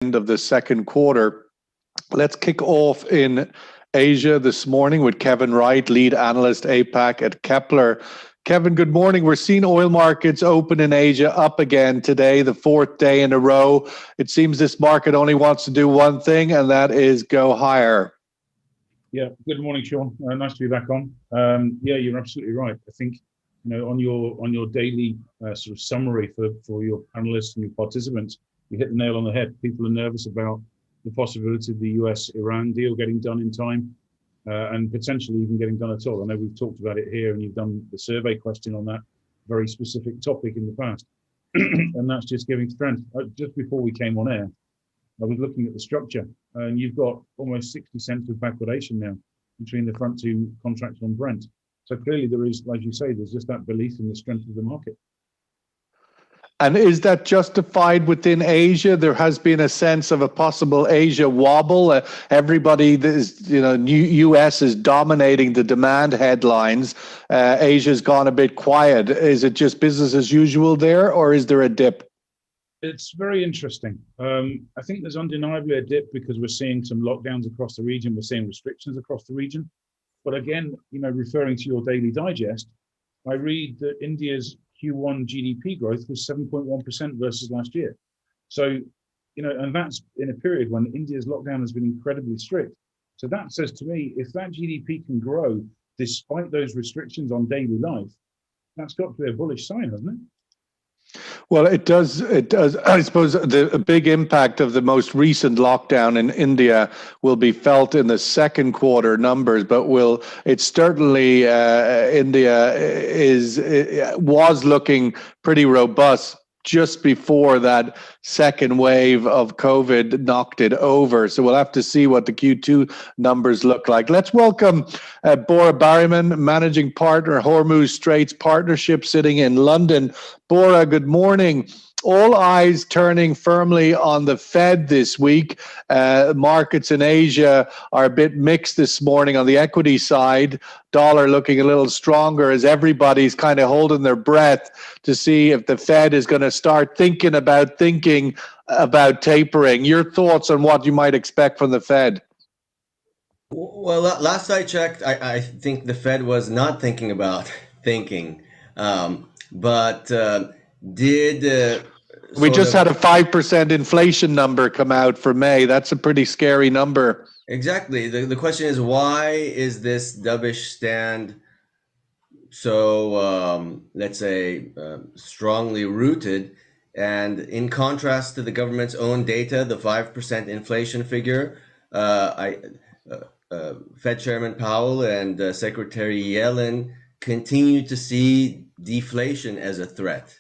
End of the second quarter. Let's kick off in Asia this morning with Kevin Wright, lead analyst APAC at Kepler. Kevin, good morning. We're seeing oil markets open in Asia up again today, the fourth day in a row. It seems this market only wants to do one thing, and that is go higher. Yeah, good morning, Sean. Nice to be back on. Yeah, you're absolutely right. I think, on your daily sort of summary for your panelists and your participants, you hit the nail on the head. People are nervous about the possibility of the US-Iran deal getting done in time, and potentially even getting done at all. I know we've talked about it here, and you've done the survey question on that very specific topic in the past, and that's just giving strength. Just before we came on air, I was looking at the structure, and you've got almost 60 cents of backwardation now between the front two contracts on Brent. So clearly there is, like you say, there's just that belief in the strength of the market. And is that justified within Asia? There has been a sense of a possible Asia wobble. Everybody, US is dominating the demand headlines. Asia's gone a bit quiet. Is it just business as usual there, or is there a dip? It's very interesting. I think there's undeniably a dip because we're seeing some lockdowns across the region. We're seeing restrictions across the region. But again, referring to your daily digest, I read that India's Q1 GDP growth was 7.1% versus last year. So, and that's in a period when India's lockdown has been incredibly strict. So that says to me, if that GDP can grow despite those restrictions on daily life, that's got to be a bullish sign, hasn't it? Well, it does. It does. I suppose the big impact of the most recent lockdown in India will be felt in the second quarter numbers, but it's certainly India was looking pretty robust just before that second wave of COVID knocked it over. So we'll have to see what the Q2 numbers look like. Let's welcome Bora Bariman, Managing Partner, Hormuz Straits Partnership, sitting in London. Bora, good morning. All eyes turning firmly on the Fed this week. Markets in Asia are a bit mixed this morning on the equity side. Dollar looking a little stronger as everybody's kind of holding their breath to see if the Fed is going to start thinking about tapering. Your thoughts on what you might expect from the Fed? Well, last I checked, I think the Fed was not thinking about thinking, but did we just had a 5% inflation number come out for May. That's a pretty scary number. Exactly. The question is, why is this dovish stand so, let's say, strongly rooted? And in contrast to the government's own data, the 5% inflation figure, Fed Chairman Powell and Secretary Yellen continue to see deflation as a threat.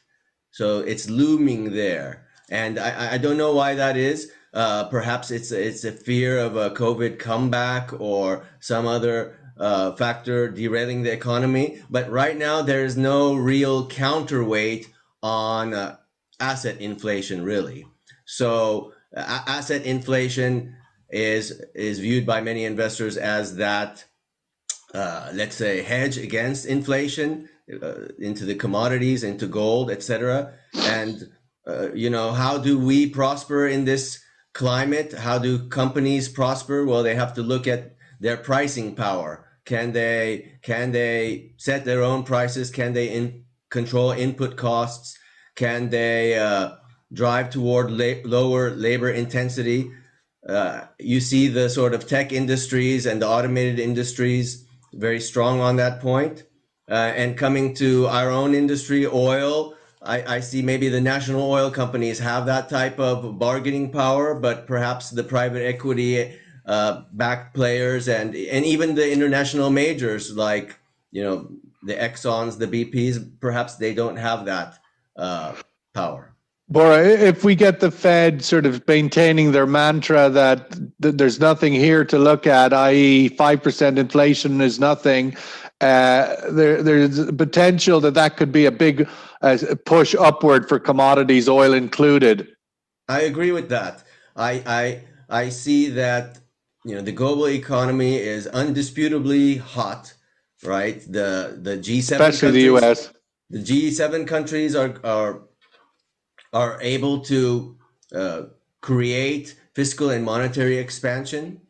So it's looming there, and I don't know why that is. Perhaps it's a fear of a COVID comeback or some other factor derailing the economy. But right now there is no real counterweight on asset inflation, really. So asset inflation is viewed by many investors as that, let's say, hedge against inflation. Into the commodities, into gold, etc. And how do we prosper in this climate? How do companies prosper? Well, they have to look at their pricing power. Can they set their own prices? Can they control input costs? Can they drive toward lower labor intensity? You see the sort of tech industries and the automated industries very strong on that point. And coming to our own industry, oil, I see maybe the national oil companies have that type of bargaining power, but perhaps the private equity backed players and even the international majors like, the Exxons, the BPs, perhaps they don't have that power. Bora, if we get the Fed sort of maintaining their mantra that there's nothing here to look at, i.e. 5% inflation is nothing, there's a potential that could be a big push upward for commodities, oil included. I agree with that. I see that the global economy is undisputably hot, right? The G7 especially countries, the US. The G7 countries are able to create fiscal and monetary expansion.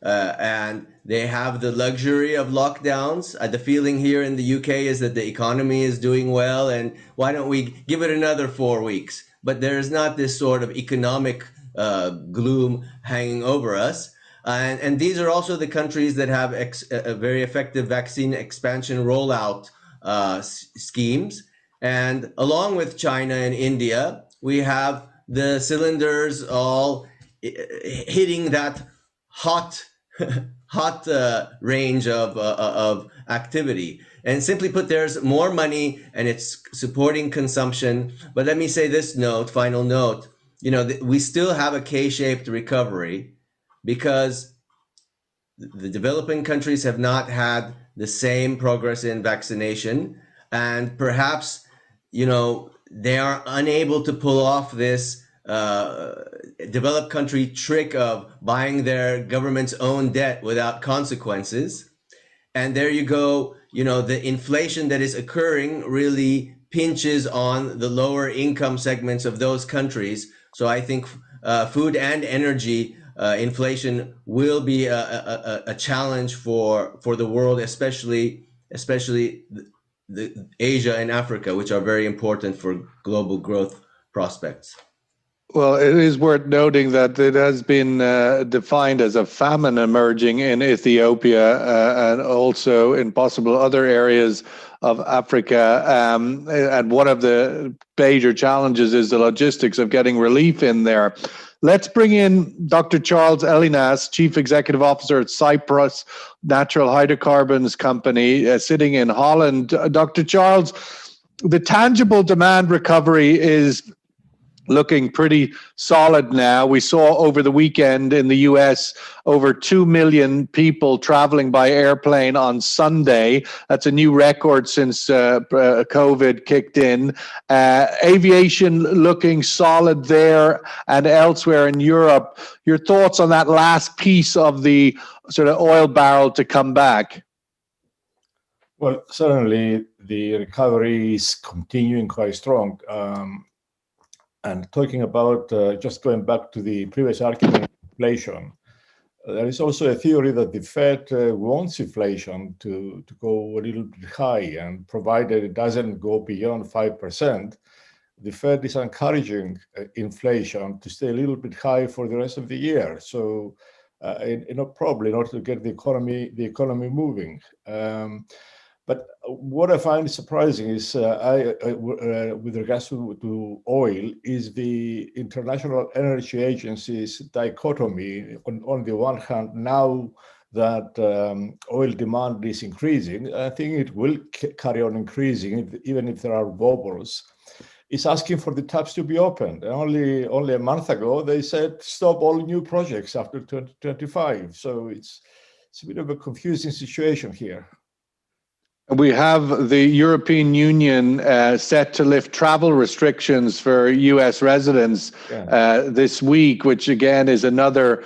And they have the luxury of lockdowns. The feeling here in the UK is that the economy is doing well, and why don't we give it another 4 weeks? But there is not this sort of economic gloom hanging over us. And these are also the countries that have a very effective vaccine expansion rollout schemes. And along with China and India, we have the cylinders all hitting that hot range of activity. And simply put, there's more money and it's supporting consumption. But let me say this final note, we still have a K-shaped recovery because the developing countries have not had the same progress in vaccination. And perhaps, they are unable to pull off this developed country trick of buying their government's own debt without consequences. And there you go, the inflation that is occurring really pinches on the lower income segments of those countries. So I think food and energy inflation will be a challenge for the world, especially the Asia and Africa, which are very important for global growth prospects. Well, it is worth noting that it has been defined as a famine emerging in Ethiopia and also in possible other areas of Africa. And one of the major challenges is the logistics of getting relief in there. Let's bring in Dr. Charles Elinas, Chief Executive Officer at Cyprus Natural Hydrocarbons Company, sitting in Holland. Dr. Charles, the tangible demand recovery is looking pretty solid now. We saw over the weekend in the US over 2 million people traveling by airplane on Sunday. That's a new record since COVID kicked in. Aviation looking solid there and elsewhere in Europe. Your thoughts on that last piece of the sort of oil barrel to come back? Well, certainly the recovery is continuing quite strong. And talking about, just going back to the previous argument, inflation, there is also a theory that the Fed wants inflation to go a little bit high, and provided it doesn't go beyond 5%, the Fed is encouraging inflation to stay a little bit high for the rest of the year. So, probably in order to get the economy moving. But what I find surprising is, with regards to oil, is the International Energy Agency's dichotomy. On the one hand, now that oil demand is increasing, I think it will carry on increasing, even if there are wobbles. It's asking for the taps to be opened. Only a month ago, they said stop all new projects after 2025. So it's a bit of a confusing situation here. We have the European Union set to lift travel restrictions for US residents this week, which again is another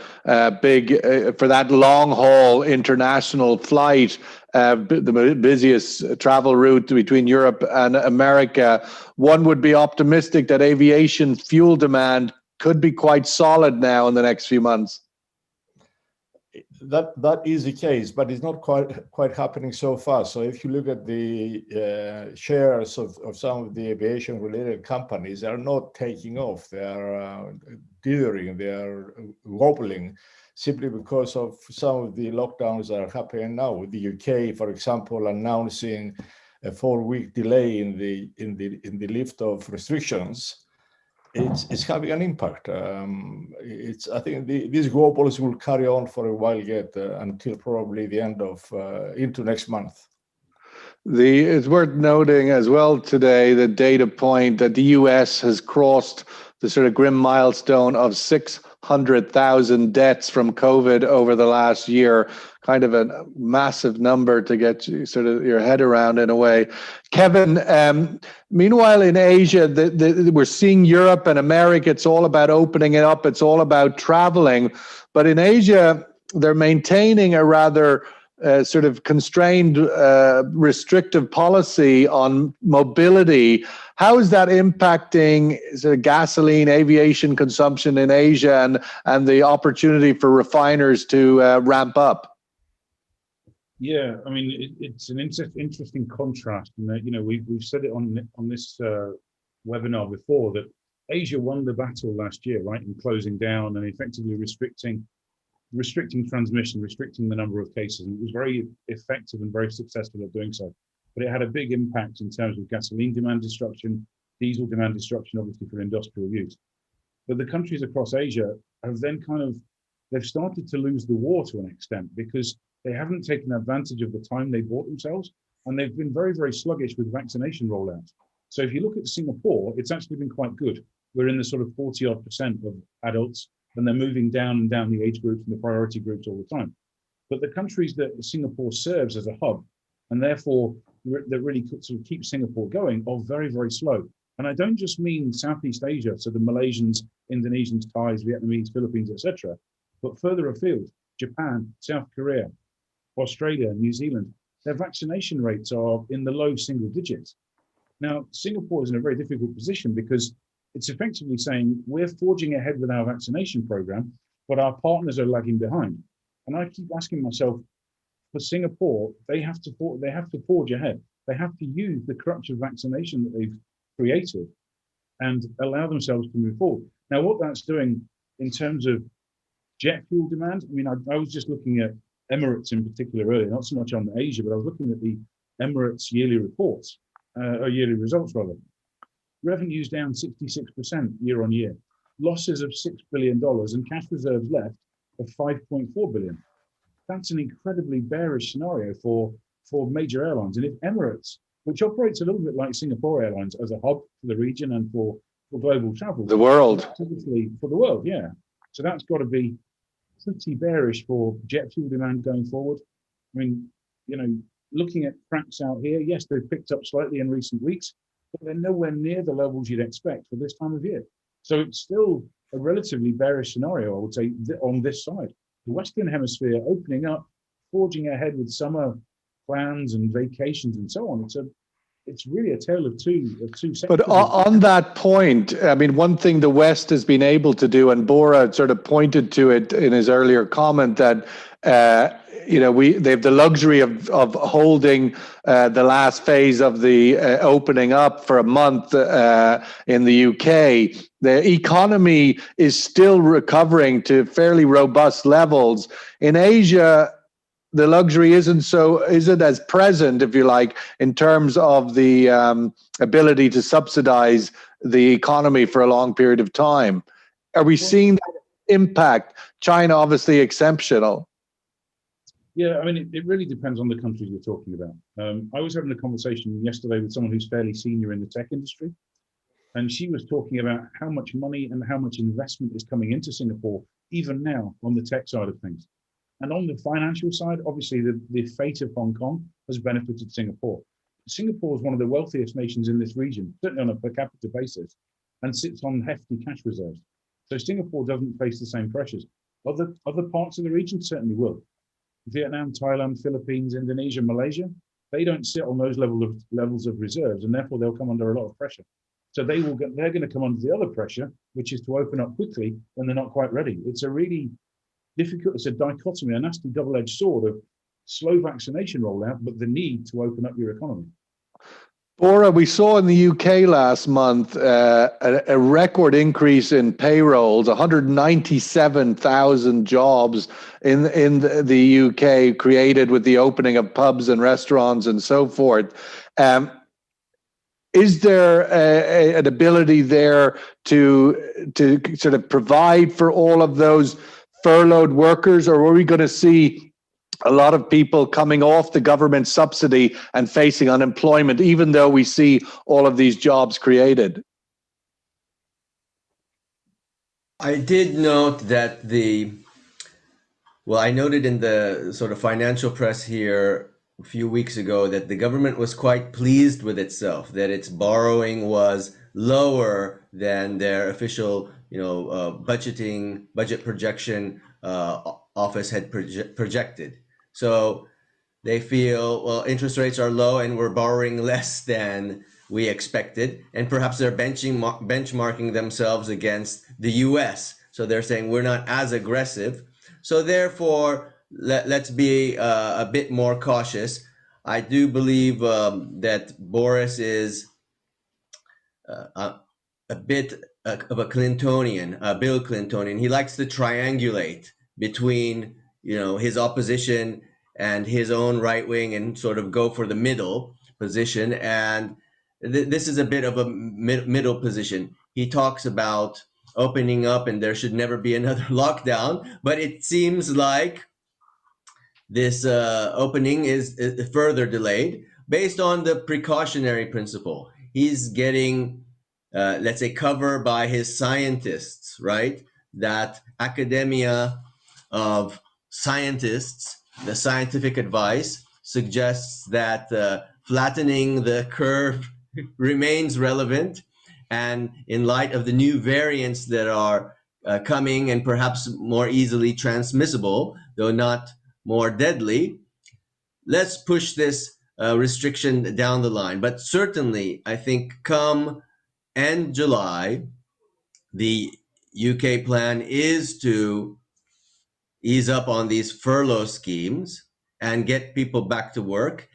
big, for that long haul international flight, the busiest travel route between Europe and America. One would be optimistic that aviation fuel demand could be quite solid now in the next few months. That is the case, but it's not quite happening so fast. So if you look at the shares of some of the aviation-related companies, they are not taking off. They are dithering, they are wobbling, simply because of some of the lockdowns that are happening now. With the UK, for example, announcing a 4-week delay in the lift of restrictions. It's having an impact. I think these wobbles will carry on for a while yet, until probably the end of into next month. It's worth noting as well today the data point that the US has crossed the sort of grim milestone of 600,000 deaths from COVID over the last year. Kind of a massive number to get sort of your head around in a way. Kevin, meanwhile in Asia, we're seeing Europe and America, it's all about opening it up, it's all about traveling. But in Asia, they're maintaining a rather sort of constrained, restrictive policy on mobility. How is that impacting sort of gasoline, aviation consumption in Asia and the opportunity for refiners to ramp up? Yeah, I mean, it's an interesting contrast. And, we've said it on this webinar before that Asia won the battle last year, right, in closing down and effectively restricting transmission, restricting the number of cases. And it was very effective and very successful at doing so. But it had a big impact in terms of gasoline demand destruction, diesel demand destruction, obviously for industrial use. But the countries across Asia have then they've started to lose the war to an extent because they haven't taken advantage of the time they bought themselves, and they've been very, very sluggish with vaccination rollout. So if you look at Singapore, it's actually been quite good. We're in the sort of 40-odd% of adults, and they're moving down and down the age groups and the priority groups all the time. But the countries that Singapore serves as a hub, and therefore that really sort of keep Singapore going, are very, very slow. And I don't just mean Southeast Asia, so the Malaysians, Indonesians, Thais, Vietnamese, Philippines, etc., but further afield, Japan, South Korea, Australia, New Zealand, their vaccination rates are in the low single digits. Now, Singapore is in a very difficult position because it's effectively saying we're forging ahead with our vaccination program, but our partners are lagging behind. And I keep asking myself, for Singapore, they have to forge ahead. They have to use the crutch of vaccination that they've created and allow themselves to move forward. Now, what that's doing in terms of jet fuel demand, I mean, I was just looking at Emirates in particular earlier, not so much on Asia, but I was looking at the Emirates yearly reports, or yearly results rather. Revenues down 66% year on year, losses of $6 billion and cash reserves left of 5.4 billion. That's an incredibly bearish scenario for major airlines. And if Emirates, which operates a little bit like Singapore Airlines as a hub for the region and for global travel. The world. For the world, yeah. So that's got to be pretty bearish for jet fuel demand going forward. I mean, looking at cracks out here, yes, they've picked up slightly in recent weeks, but they're nowhere near the levels you'd expect for this time of year. So it's still a relatively bearish scenario, I would say, on this side. The Western Hemisphere opening up, forging ahead with summer plans and vacations and so on. It's really a tale of two sectors. But on that point, I mean, one thing the West has been able to do, and Bora sort of pointed to it in his earlier comment, that they have the luxury of holding the last phase of the opening up for a month in the UK. The economy is still recovering to fairly robust levels. In Asia, the luxury isn't as present, if you like, in terms of the ability to subsidize the economy for a long period of time. Are we seeing that impact? China, obviously exceptional. Yeah, I mean, it really depends on the countries you're talking about. I was having a conversation yesterday with someone who's fairly senior in the tech industry, and she was talking about how much money and how much investment is coming into Singapore, even now, on the tech side of things. And on the financial side, obviously, the fate of Hong Kong has benefited Singapore. Singapore is one of the wealthiest nations in this region, certainly on a per capita basis, and sits on hefty cash reserves. So Singapore doesn't face the same pressures. Other parts of the region certainly will. Vietnam, Thailand, Philippines, Indonesia, Malaysia, they don't sit on those levels of reserves, and therefore they'll come under a lot of pressure. So they're going to come under the other pressure, which is to open up quickly when they're not quite ready. It's a really difficult, it's a dichotomy, a nasty double-edged sword of slow vaccination rollout, but the need to open up your economy. Bora, we saw in the UK last month a record increase in payrolls, 197,000 jobs in the UK created with the opening of pubs and restaurants and so forth. Is there an ability there to sort of provide for all of those furloughed workers, or are we going to see a lot of people coming off the government subsidy and facing unemployment, even though we see all of these jobs created? I did note that I noted in the sort of financial press here a few weeks ago that the government was quite pleased with itself, that its borrowing was lower than their official, budget projection office had projected. So They feel, well, interest rates are low and we're borrowing less than we expected. And perhaps they're benchmarking themselves against the US. So they're saying we're not as aggressive. So therefore, let's be a bit more cautious. I do believe that Boris is a bit of a Clintonian, Bill Clintonian. He likes to triangulate between, his opposition and his own right wing and sort of go for the middle position. And this is a bit of a middle position. He talks about opening up and there should never be another lockdown, but it seems like this opening is further delayed based on the precautionary principle. He's getting, let's say, cover by his scientists, right? That academia of scientists, the scientific advice suggests that flattening the curve remains relevant. And in light of the new variants that are coming and perhaps more easily transmissible, though not more deadly, let's push this restriction down the line. But certainly, I think come end July, the UK plan is to ease up on these furlough schemes and get people back to work.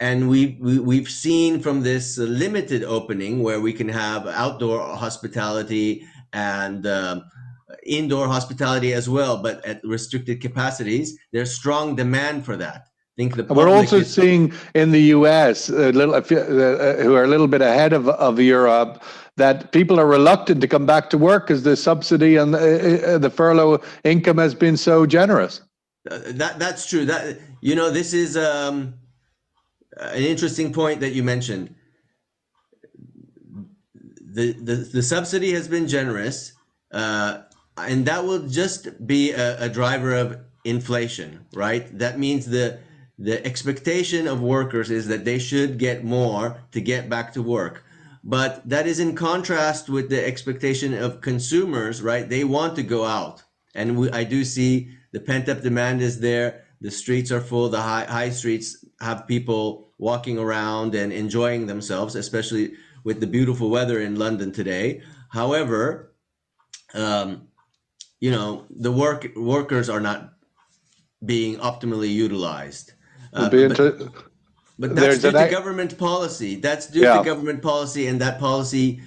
And we've seen from this limited opening where we can have outdoor hospitality and indoor hospitality as well, but at restricted capacities, there's strong demand for that. We're also seeing in the US, who are a little bit ahead of Europe, that people are reluctant to come back to work because the subsidy and the furlough income has been so generous. That's true. This is an interesting point that you mentioned. The subsidy has been generous, and that will just be a driver of inflation, right? That means the expectation of workers is that they should get more to get back to work. But that is in contrast with the expectation of consumers, right? They want to go out. And I do see the pent-up demand is there. The streets are full. The high streets have people walking around and enjoying themselves, especially with the beautiful weather in London today. However, the workers are not being optimally utilized. But that's due to government policy. That's due to government policy, and that policy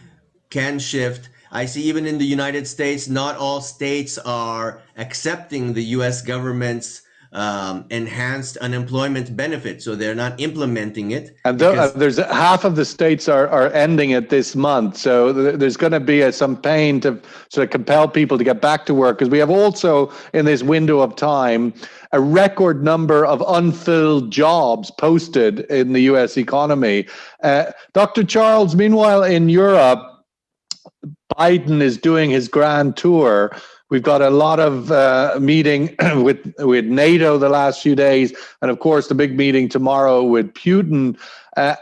can shift. I see even in the United States, not all states are accepting the U.S. government's enhanced unemployment benefit, so they're not implementing it. And there's half of the states are ending it this month, so there's going to be some pain to sort of compel people to get back to work, because we have also in this window of time a record number of unfilled jobs posted in the U.S. economy. Dr. Charles, meanwhile in Europe, Biden is doing his grand tour. We've got a lot of meeting with NATO the last few days, and of course the big meeting tomorrow with Putin.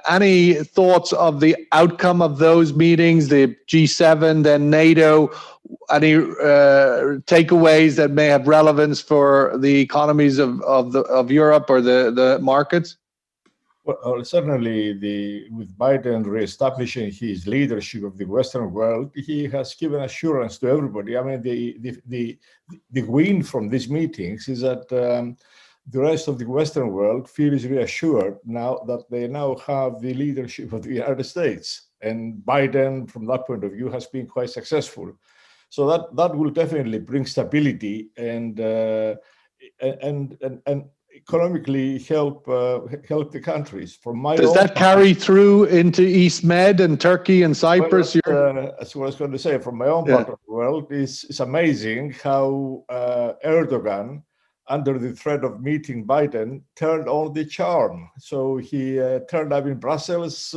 Any thoughts of the outcome of those meetings, the G7, then NATO? Any takeaways that may have relevance for the economies of Europe or the markets? Well, certainly, with Biden reestablishing his leadership of the Western world, he has given assurance to everybody. I mean, the win from these meetings is that the rest of the Western world feels reassured now that they now have the leadership of the United States, and Biden, from that point of view, has been quite successful. So that will definitely bring stability and economically help the countries. Does that carry through into East Med and Turkey and Cyprus? Well, that's what I was going to say. From my own part of the world, it's amazing how Erdogan, under the threat of meeting Biden, turned on the charm. So he turned up in Brussels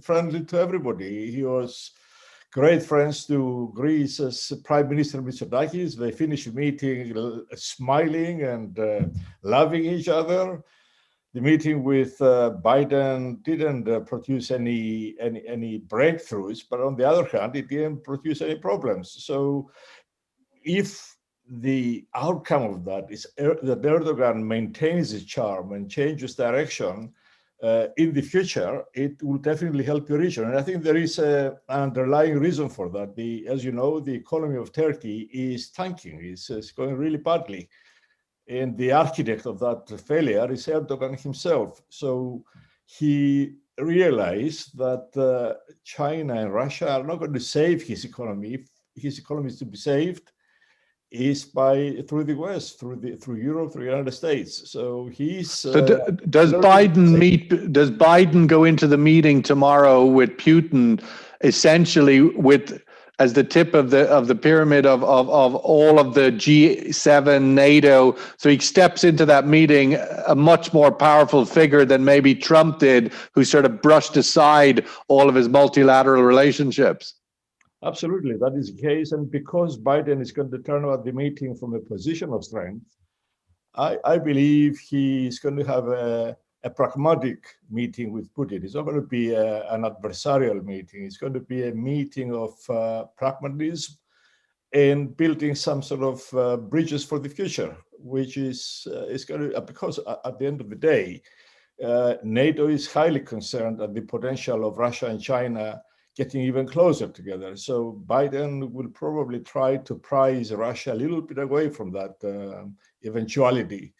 friendly to everybody. He was great friends to Greece's Prime Minister Mitsotakis. They finished the meeting smiling and loving each other. The meeting with Biden didn't produce any breakthroughs, but on the other hand, it didn't produce any problems. So if the outcome of that is that Erdogan maintains his charm and changes direction in the future, it will definitely help the region. And I think there is an underlying reason for that. As you know, the economy of Turkey is tanking. It's going really badly. And the architect of that failure is Erdogan himself. So he realized that China and Russia are not going to save his economy. If his economy is to be saved, is through the West, through Europe, through the United States. So does Biden go into the meeting tomorrow with Putin, essentially as the tip of the pyramid of all of the G7, NATO? So he steps into that meeting a much more powerful figure than maybe Trump did, who sort of brushed aside all of his multilateral relationships. Absolutely, that is the case. And because Biden is going to turn out the meeting from a position of strength, I believe he's going to have a pragmatic meeting with Putin. It's not going to be an adversarial meeting. It's going to be a meeting of pragmatism and building some sort of bridges for the future, which is going to, because at the end of the day, NATO is highly concerned at the potential of Russia and China getting even closer together. So Biden will probably try to prise Russia a little bit away from that eventuality.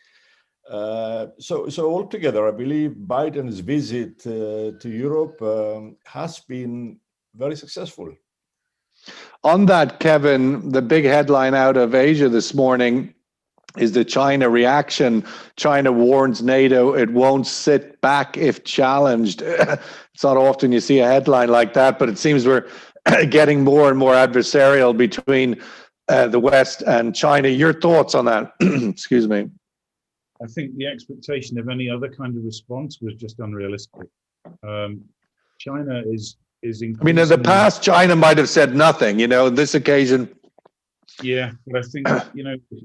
So altogether, I believe Biden's visit to Europe has been very successful. On that, Kevin, the big headline out of Asia this morning is the China reaction. China warns NATO it won't sit back if challenged. It's not often you see a headline like that, but it seems we're getting more and more adversarial between the West and China. Your thoughts on that? Excuse me. I think the expectation of any other kind of response was just unrealistic. China is increasingly... I mean, in the past, China might have said nothing, this occasion. Yeah, but I think,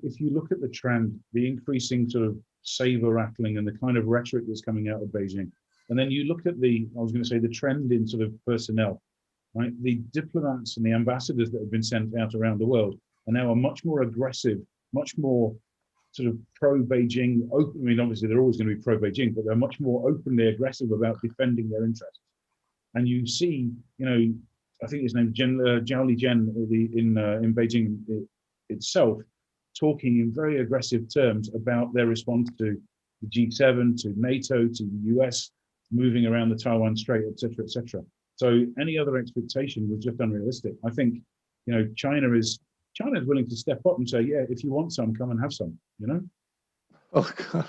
if you look at the trend, the increasing sort of saber rattling and the kind of rhetoric that's coming out of Beijing, and then you look at the trend in sort of personnel, right? The diplomats and the ambassadors that have been sent out around the world are now much more aggressive, much more sort of pro-Beijing. I mean, obviously they're always going to be pro-Beijing, but they're much more openly aggressive about defending their interests. And you see, I think his name is Zhao Lijian in Beijing itself, talking in very aggressive terms about their response to the G7, to NATO, to the US, moving around the Taiwan Strait, et cetera, et cetera. So any other expectation was just unrealistic. I think, China is willing to step up and say, yeah, if you want some, come and have some, Oh, God.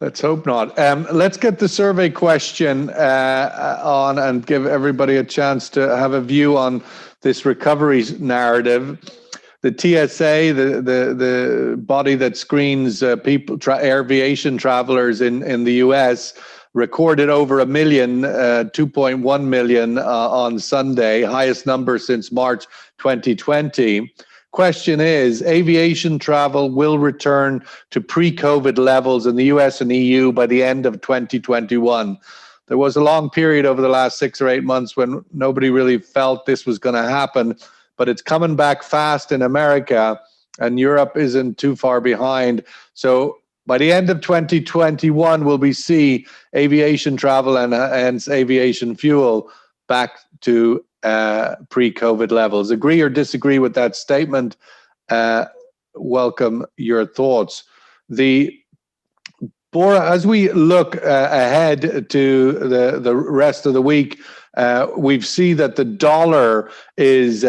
Let's hope not. Let's get the survey question on and give everybody a chance to have a view on this recovery narrative. The TSA, the body that screens aviation travelers in the US, recorded over 1 million, 2.1 million on Sunday, highest number since March 2020. Question is, aviation travel will return to pre-COVID levels in the US and EU by the end of 2021. There was a long period over the last 6 or 8 months when nobody really felt this was going to happen, but it's coming back fast in America, and Europe isn't too far behind. So by the end of 2021, will we see aviation travel and hence aviation fuel back to pre-COVID levels? Agree or disagree with that statement? Welcome your thoughts. Bora, as we look ahead to the rest of the week, we see that the dollar is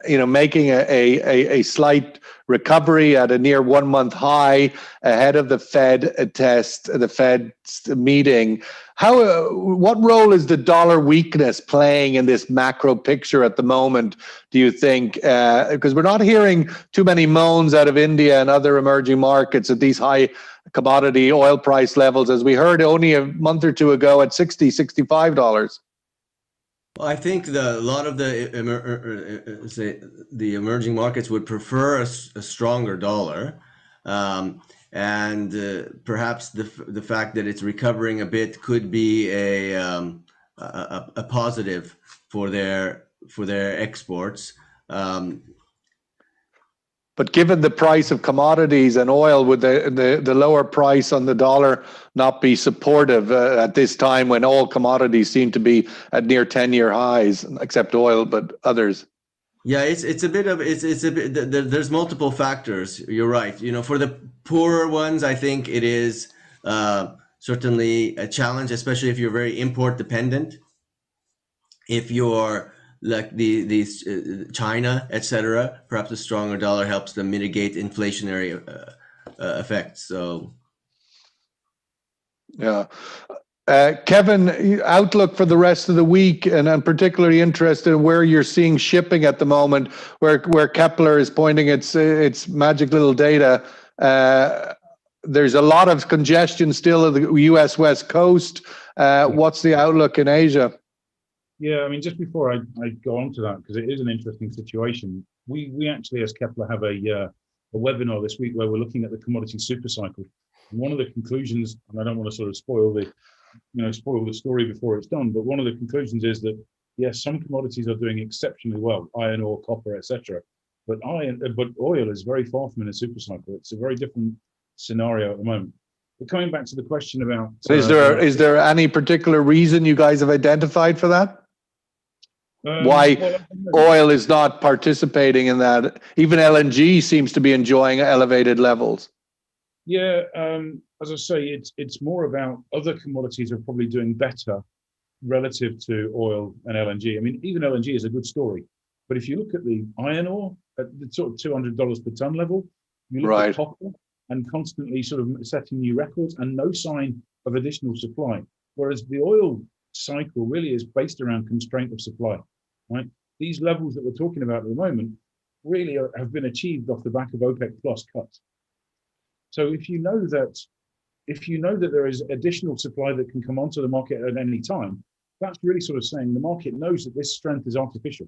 making a slight recovery at a near 1 month high ahead of the Fed meeting. What role is the dollar weakness playing in this macro picture at the moment, do you think? Because we're not hearing too many moans out of India and other emerging markets at these high commodity oil price levels, as we heard only a month or two ago at $60, $65. Well, I think a lot of the emerging markets would prefer a stronger dollar, and perhaps the fact that it's recovering a bit could be a positive for their exports. But given the price of commodities and oil, would the lower price on the dollar not be supportive at this time when all commodities seem to be at near 10-year highs, except oil, but others? Yeah, it's a bit of it's a bit there's multiple factors. You're right. For the poorer ones, I think it is certainly a challenge, especially if you're very import dependent. If you're like these China, etc., perhaps a stronger dollar helps them mitigate inflationary effects. So, yeah. Kevin, outlook for the rest of the week, and I'm particularly interested in where you're seeing shipping at the moment, where Kepler is pointing its magic little data. There's a lot of congestion still at the U.S. West Coast. What's the outlook in Asia? Yeah, I mean, just before I go on to that, because it is an interesting situation, we actually, as Kepler, have a webinar this week where we're looking at the commodity super cycle. And one of the conclusions, and I don't want to sort of spoil the story before it's done, but one of the conclusions is that yes, some commodities are doing exceptionally well, iron ore, copper, etc. But oil is very far from in a super cycle. It's a very different scenario at the moment. But coming back to the question about is there any particular reason you guys have identified for that? Why oil is not participating in that? Even LNG seems to be enjoying elevated levels. Yeah, as I say, it's more about other commodities are probably doing better relative to oil and LNG. I mean, even LNG is a good story, but if you look at the iron ore at the sort of $200 per ton level, you look at copper and constantly sort of setting new records and no sign of additional supply. Whereas the oil cycle really is based around constraint of supply, right? These levels that we're talking about at the moment really have been achieved off the back of OPEC plus cuts. So if you know that there is additional supply that can come onto the market at any time, that's really sort of saying the market knows that this strength is artificial,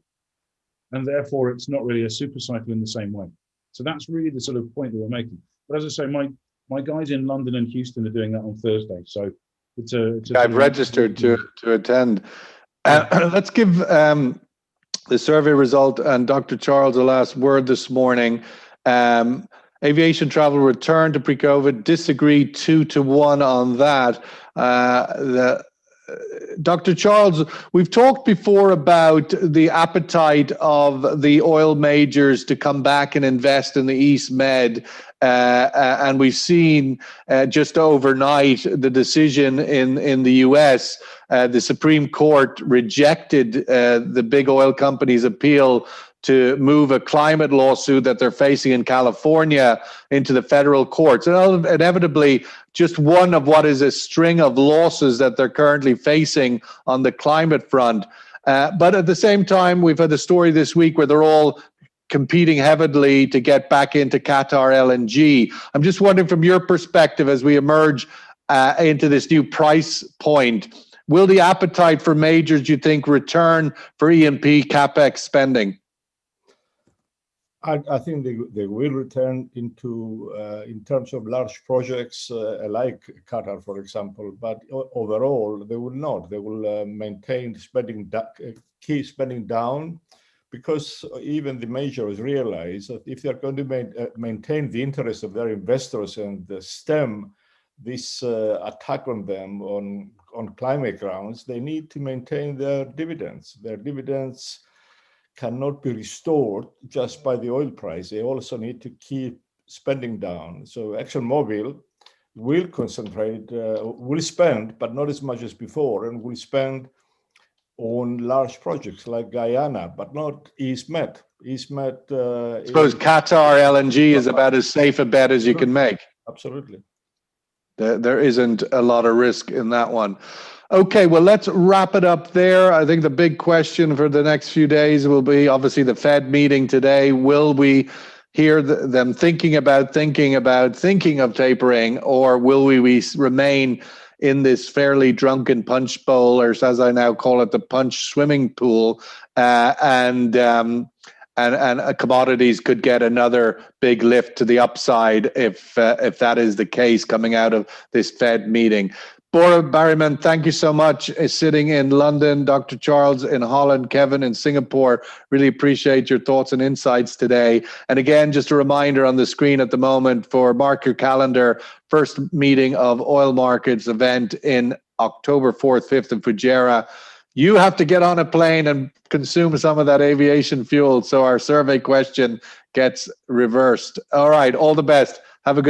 and therefore it's not really a super cycle in the same way. So that's really the sort of point that we're making. But as I say, my guys in London and Houston are doing that on Thursday. So it's I've registered to attend. Let's give the survey result and Dr. Charles the last word this morning. Aviation travel returned to pre-COVID. Disagree 2-1 on that. Dr. Charles, we've talked before about the appetite of the oil majors to come back and invest in the East Med, and we've seen just overnight the decision in the US. The Supreme Court rejected the big oil companies' appeal to move a climate lawsuit that they're facing in California into the federal courts. And inevitably, just one of what is a string of losses that they're currently facing on the climate front. But at the same time, we've had a story this week where they're all competing heavily to get back into Qatar LNG. I'm just wondering, from your perspective, as we emerge into this new price point, will the appetite for majors, you think, return for E&P CapEx spending? I think they will return into in terms of large projects like Qatar, for example. But overall, they will not. They will maintain spending, keep spending down, because even the majors realize that if they're going to maintain the interest of their investors and stem this attack on them on climate grounds, they need to maintain their dividends. Their dividends cannot be restored just by the oil price. They also need to keep spending down. So ExxonMobil will concentrate, will spend, but not as much as before, and will spend on large projects like Guyana, but not East Med. East Med. I suppose Qatar LNG is about as safe a bet as you can make. Absolutely. There isn't a lot of risk in that one. Okay, well, let's wrap it up there. I think the big question for the next few days will be obviously the Fed meeting today. Will we hear them thinking of tapering, or will we remain in this fairly drunken punch bowl, or as I now call it, the punch swimming pool, and commodities could get another big lift to the upside if that is the case coming out of this Fed meeting? Bora Barryman, thank you so much. Sitting in London, Dr. Charles in Holland, Kevin in Singapore. Really appreciate your thoughts and insights today. And again, just a reminder on the screen at the moment for mark your calendar, first meeting of oil markets event in October 4th, 5th in Fujairah. You have to get on a plane and consume some of that aviation fuel, so our survey question gets reversed. All right, all the best. Have a good